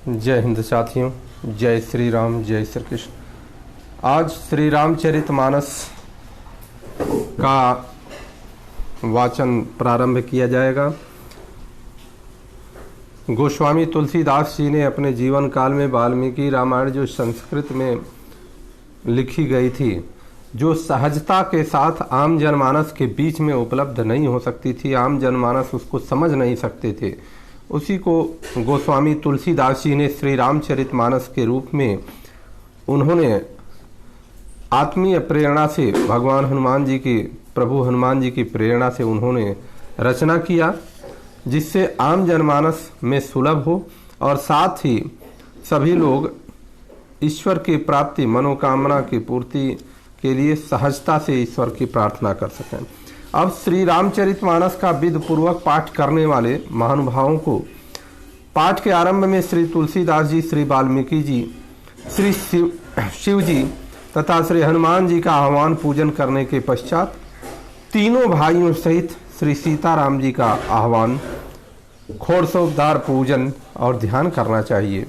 जय हिंद साथियों, जय श्री राम, जय श्री कृष्ण। आज श्री रामचरितमानस का वाचन प्रारंभ किया जाएगा। गोस्वामी तुलसीदास जी ने अपने जीवन काल में वाल्मीकि रामायण जो संस्कृत में लिखी गई थी, जो सहजता के साथ आम जनमानस के बीच में उपलब्ध नहीं हो सकती थी, आम जनमानस उसको समझ नहीं सकते थे, उसी को गोस्वामी तुलसीदास जी ने श्री रामचरितमानस के रूप में उन्होंने आत्मीय प्रेरणा से भगवान हनुमान जी की, प्रभु हनुमान जी की प्रेरणा से उन्होंने रचना किया, जिससे आम जनमानस में सुलभ हो और साथ ही सभी लोग ईश्वर की प्राप्ति, मनोकामना की पूर्ति के लिए सहजता से ईश्वर की प्रार्थना कर सकें। अब श्री रामचरितमानस का विधि पूर्वक पाठ करने वाले महानुभावों को पाठ के आरंभ में श्री तुलसीदास जी, श्री वाल्मीकि जी, श्री शिव जी तथा श्री हनुमान जी का आह्वान पूजन करने के पश्चात तीनों भाइयों सहित श्री सीताराम जी का आह्वान, खोड़सोपदार पूजन और ध्यान करना चाहिए।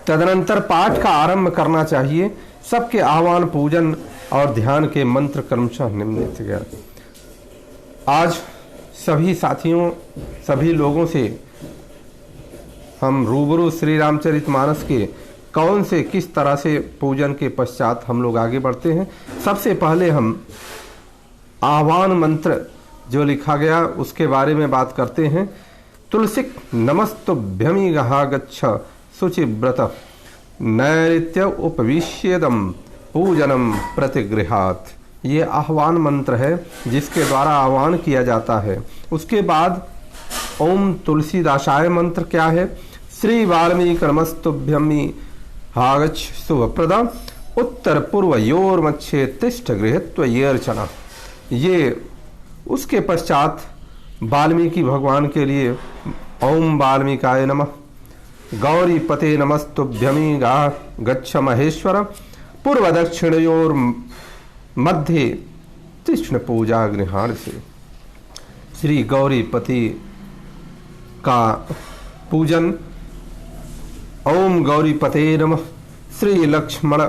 तदनंतर पाठ का आरंभ करना चाहिए। सबके आह्वान, पूजन और ध्यान के मंत्र क्रमशः निम्नलिखित। आज सभी साथियों, सभी लोगों से हम रूबरू श्री रामचरितमानस के कौन से, किस तरह से पूजन के पश्चात हम लोग आगे बढ़ते हैं। सबसे पहले हम आह्वान मंत्र जो लिखा गया उसके बारे में बात करते हैं। तुलसिक नमस्तुभ्यमि गहा गच्छ शुचिव्रत नैऋत्य उपविश्येदम पूजनम प्रतिगृहात्। ये आह्वान मंत्र है जिसके द्वारा आह्वान किया जाता है। उसके बाद ओम तुलसीदासाय मंत्र क्या है? श्री वाल्मीकि नमस्तुभ्यमि हागच्छ शुभप्रदा उत्तर पूर्वयोर्मध्ये तिष्ठ गृहीत्व ये अर्चना। ये उसके पश्चात वाल्मीकि भगवान के लिए ओम वाल्मीकाय नमः, गौरी पते नमस्तुभ्यमि गा गच्छ महेश्वर पूर्व दक्षिणयोर मध्य कृष्ण पूजा गृहाण से। श्री गौरी पति का पूजन। ओम गौरी पते नमः, श्री लक्ष्मण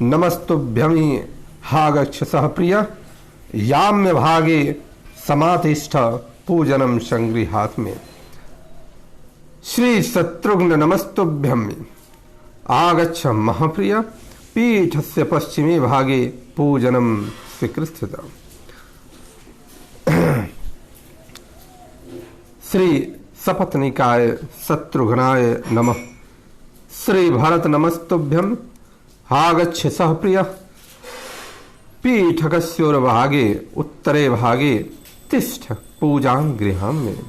नमस्तुभ्यमि हागच्छ सहप्रिय याम्य भागे समातिष्ठ पूजनम संगृहात् में। श्री शत्रुघ्न नमस्तुभ्यमि आगच्छ महाप्रिय पीठस्य पश्चिमे भागे पूजनम स्वीकृत। श्री सपत्निकाय शत्रुघ्नाय नमः, श्री भरत नमस्तुभ्यं आगच्छ सहप्रिय पीठकस्योर्भागे उत्तरे भागे तिष्ठ पूजां गृहं में।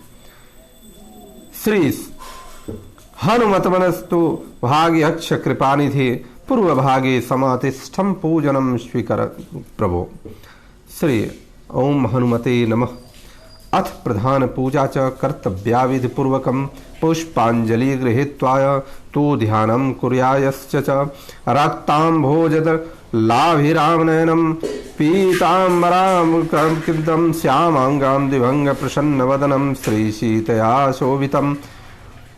श्री हनुमतमनस्तु भागे अक्ष कृपानिधि पूर्व भागे समातिष्ठम पूजनम स्वीकर प्रभो। श्री ओम हनुमते नमः। अथ प्रधान पूजा च कर्तव्या विधि पूर्वकम पुष्पांजलि गृहीत्वा तो ध्यानम कुर्यायश्च च रक्तांभोजद लाभिरामनयनम पीतांबरां कृतं श्यामांगां दिभंग प्रसन्न वदनम श्री सीतया शोभितं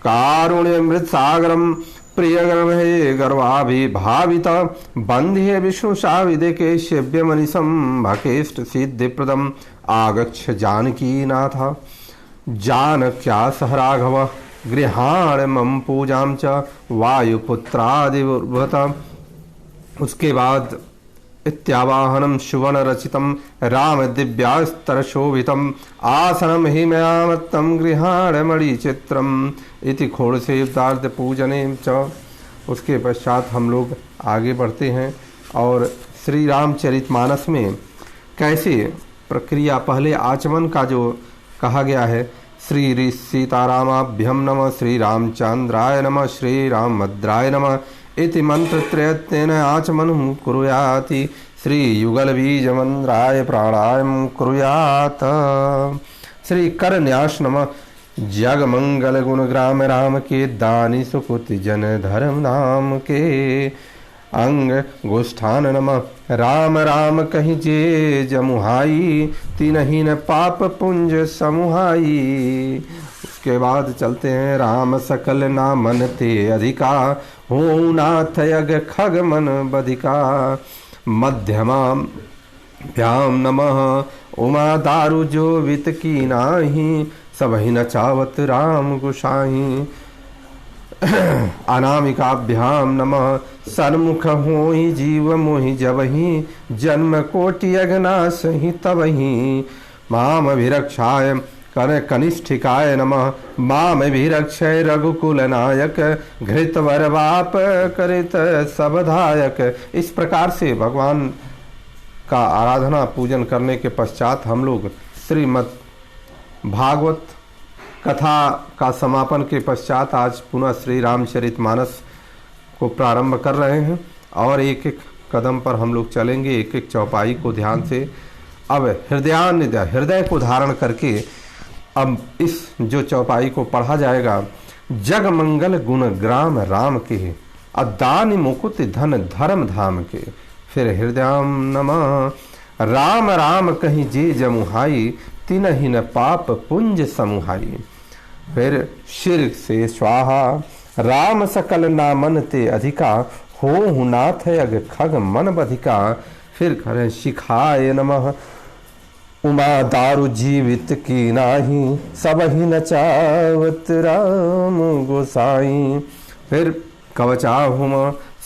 कारुण्यमृतसागरं प्रियगर्भे गर्वाभिभावित बंध्य विष्णुषा विदेके सेव्यमनिशं भकेष्ट सिद्धिप्रदम् आगच्छ जानकीनाथ जानक्या सह राघव गृहाण मम पूजां च वायुपुत्रादिवत। उसके बाद इत्यावाहनम सुवर्ण रचितम राम दिव्यास्तर शोभितम आसनम हिमयामत्तम गृहाण मणि चित्रम इति खोड़सेवदार्थ पूजने च। उसके पश्चात हम लोग आगे बढ़ते हैं और श्री रामचरितमानस में कैसे प्रक्रिया, पहले आचमन का जो कहा गया है, श्री सीतारामाभ्यम नमः, श्री रामचंद्राय नमः, श्री रामभद्राय नमः इति मंत्रत्रयत्तेन आचमनं कुर्याति, श्री युगलबीजमंद्राय प्राणायामं कुर्यात्, श्री करन्यास नमः, जग मंगल गुण ग्राम राम के दानी सुकुति जन धर्म नाम के अंग गोष्ठान नमः, राम राम कहीं जे जमुहाई, तिनहि न पाप पुंज समुहाई। उसके बाद चलते हैं, राम सकल नामन ते अधिका, हो नाथ यग खग मन बधिका। मध्यमा भ्याम नमः उमा दारु जो वित की नाही, सबहि नचावत राम गुसाही। अनामिकाभ्याम नमः सन्मुख होई जीव मोहि जबहि, जन्म कोटि अघनासहि तबहि। माम अभिरक्षाय कर कनिष्ठिकाय नमः, माम अभिरक्षय रघुकुल नायक, घृतवर बाप करित सबधायक। इस प्रकार से भगवान का आराधना पूजन करने के पश्चात हम लोग श्रीमद् भागवत कथा का समापन के पश्चात आज पुनः श्री रामचरितमानस को प्रारंभ कर रहे हैं और एक एक कदम पर हम लोग चलेंगे, एक एक चौपाई को ध्यान से। अब हृदय को धारण करके अब इस जो चौपाई को पढ़ा जाएगा, जग मंगल गुण ग्राम राम के, अदानि मुकुट धन धर्म धाम के। फिर हृदयाम नमः राम राम कहीं जे जमुहाई, तिनहि न पाप पुंज समुहाई। फिर शिर से स्वाहा राम सकल नामन ते अधिका, हो नाथ यग खग मन बधिका। फिर करें शिखाय नमः उमा दारु जीवित की नाही, सबहि नचावत राम गोसाई। फिर कवचाहुम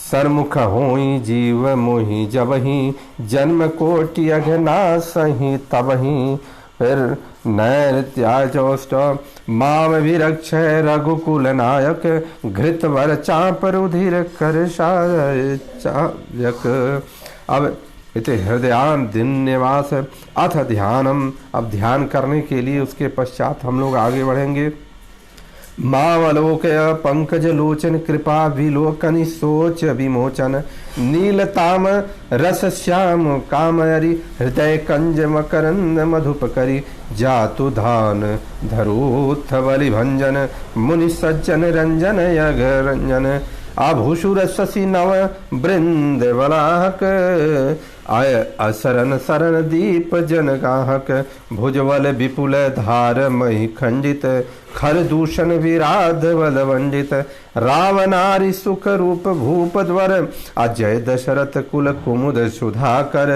सरमुख होई जीव मोहि जबहि, जन्म कोटि अघनासहि तबहि। फिर नैत्याचोष्ट माम विरक्षय रघुकुल नायक, घृतवर चाप रुधिर कर चायक। अब इति हृदयान दिन निवास अथ ध्यानम। अब ध्यान करने के लिए उसके पश्चात हम लोग आगे बढ़ेंगे। मावलोकय पंकज लोचन कृपा विलोकनि सोच विमोचन, नीलताम रस श्याम कामयरि, हृदय कंज मकरंद मधुपकरी। जातु धान धरोत्थ बलि भंजन, मुनि सज्जन रंजन यग रंजन। आभूषुर शशि नव वृंद वलाहक, आय असरन सरन दीप जन गाहक। भुजबल विपुल धार मही खंडित, खर दूषण विराध बल वंडित। रावनारी सुख रूप भूपद्वर, अजय दशरथ कुल कुमुद सुधाकर।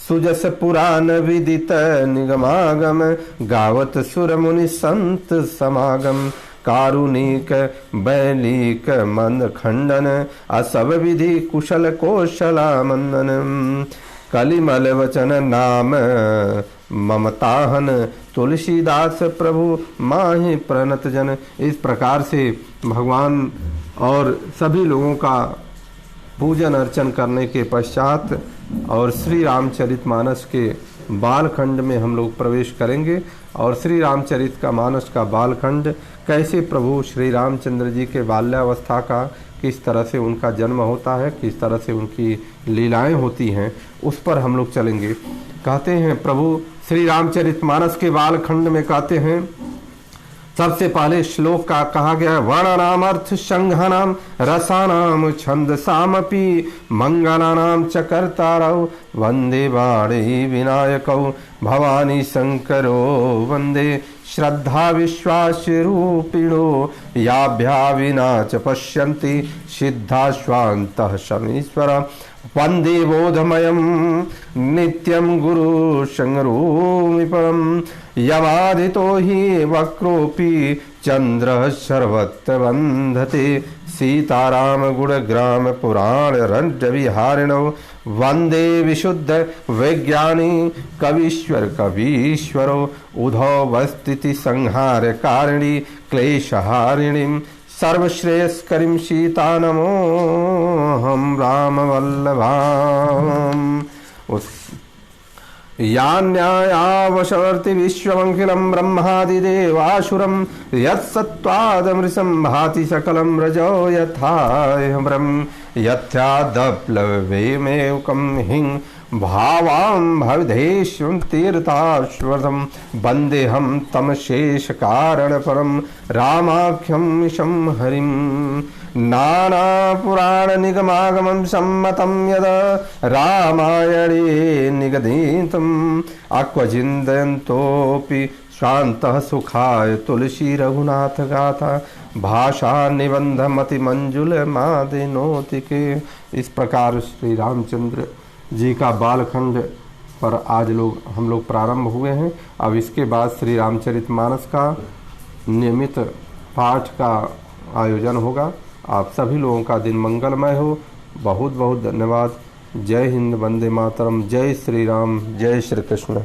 सुजस पुराण विदित निगमागम, गावत सुर मुनि संत समागम। कारुणिक बैलिक मंद खंडन, असव विधि कुशल कौशला मंदन। कलिमल वचन नाम ममताहन, तुलसीदास प्रभु माहि प्रणत जन। इस प्रकार से भगवान और सभी लोगों का पूजन अर्चन करने के पश्चात और श्री रामचरितमानस के बालखंड में हम लोग प्रवेश करेंगे। और श्री रामचरित का मानस का बालखंड कैसे प्रभु श्री रामचंद्र जी के बाल्यावस्था का, किस तरह से उनका जन्म होता है, किस तरह से उनकी लीलाएं होती हैं, उस पर हम लोग चलेंगे। कहते हैं प्रभु श्री रामचरितमानस के बालखंड में कहते हैं, सबसे पहले श्लोक का कहा गया, वर्णनाम अर्थ संघनाम रसानाम छंद सामपि, मंगलानाम च कर्तारौ वंदे वाणी विनायकौ। भवानी शंकरो वंदे श्रद्धा विश्वास रूपिणो, याभ्या विना च पश्यन्ति सिद्धाश्वान्तः शमीश्वर। वंदे बोधमयं नित्यं गुरु संगरूमिपं, यमादितो हि वक्रोऽपि चंद्र सर्वत्र वंदते। सीताराम गुणग्राम पुराण रंड विहारिणौ, वंदे विशुद्ध विज्ञानी कवीश्वर कवीश्वरो। उधौ वस्थिति संहार कारिणी क्लेशहारिणीं, सर्वश्रेयस्करीं सीता नमो हम राम वल्लभाम। यान्यायावशवर्ति विश्वमखिलं ब्रह्मादिदेवासुरं, यत्सत्त्वादमृषं भाति सकलं रजो यथा ब्रह्म। यथ्यादप्लवेमेकं हिं भावां भवधेष्वं तीर्थाश्वरं वन्देऽहं तं शेषकारणपरं रामाख्यं शं हरिं नानापुराणनिगमागमं सम्मतं यद रामायणे निगदितम् आक्वचिन्तयन्तोऽपि शान्तः सुखाय तुलसी रघुनाथ गाथा भाषा निबंध मति मंजुल मादिनोति के। इस प्रकार श्री रामचंद्र जी का बालखंड पर आज हम लोग प्रारंभ हुए हैं। अब इसके बाद श्री रामचरितमानस का नियमित पाठ का आयोजन होगा। आप सभी लोगों का दिन मंगलमय हो। बहुत बहुत धन्यवाद। जय हिंद, वंदे मातरम, जय श्री राम, जय श्री कृष्ण।